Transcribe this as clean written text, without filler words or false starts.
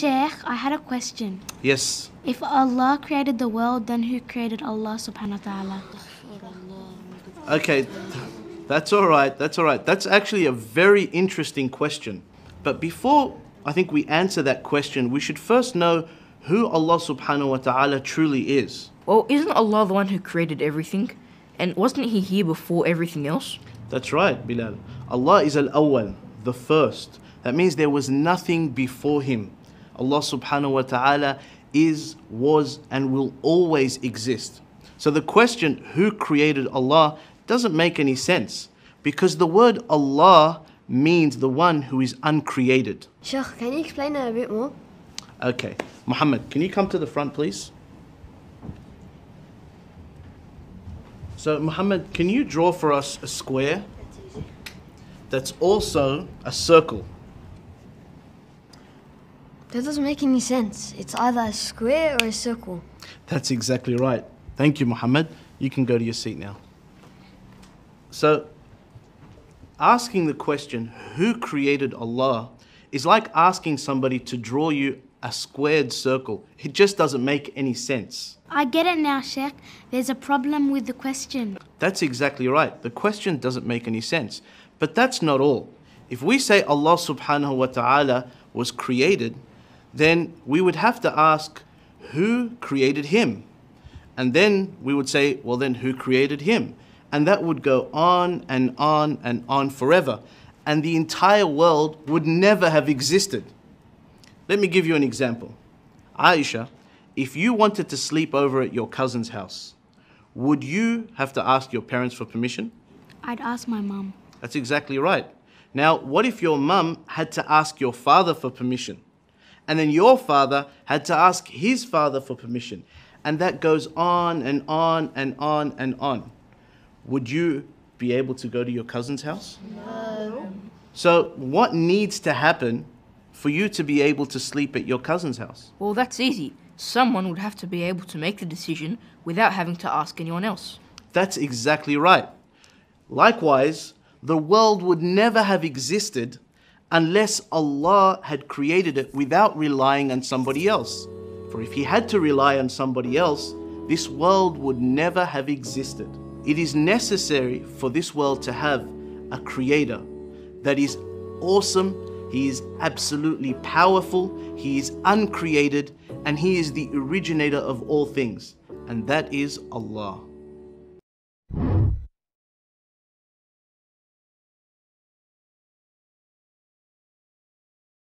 Sheikh, I had a question. Yes. If Allah created the world, then who created Allah subhanahu wa ta'ala? Okay, that's all right. That's actually a very interesting question. But before I think we answer that question, we should first know who Allah subhanahu wa ta'ala truly is. Well, isn't Allah the one who created everything? And wasn't He here before everything else? That's right, Bilal. Allah is al-awwal, the first. That means there was nothing before Him. Allah subhanahu wa ta'ala is, was, and will always exist. So the question, who created Allah, doesn't make any sense, because the word Allah means the one who is uncreated. Sheikh, can you explain that a bit more? Okay, Muhammad, can you come to the front, please? So, Muhammad, can you draw for us a square that's also a circle? That doesn't make any sense. It's either a square or a circle. That's exactly right. Thank you, Muhammad. You can go to your seat now. So, asking the question, who created Allah, is like asking somebody to draw you a squared circle. It just doesn't make any sense. I get it now, Sheikh. There's a problem with the question. That's exactly right. The question doesn't make any sense. But that's not all. If we say Allah subhanahu wa ta'ala was created, then we would have to ask, who created Him? And then we would say, well then who created Him? And that would go on and on and on forever. And the entire world would never have existed. Let me give you an example. Aisha, if you wanted to sleep over at your cousin's house, would you have to ask your parents for permission? I'd ask my mum. That's exactly right. Now, what if your mum had to ask your father for permission? And then your father had to ask his father for permission. And that goes on and on and on and on. Would you be able to go to your cousin's house? No. So what needs to happen for you to be able to sleep at your cousin's house? Well, that's easy. Someone would have to be able to make the decision without having to ask anyone else. That's exactly right. Likewise, the world would never have existed unless Allah had created it without relying on somebody else. For if He had to rely on somebody else, this world would never have existed. It is necessary for this world to have a creator that is awesome, He is absolutely powerful, He is uncreated, and He is the originator of all things, and that is Allah.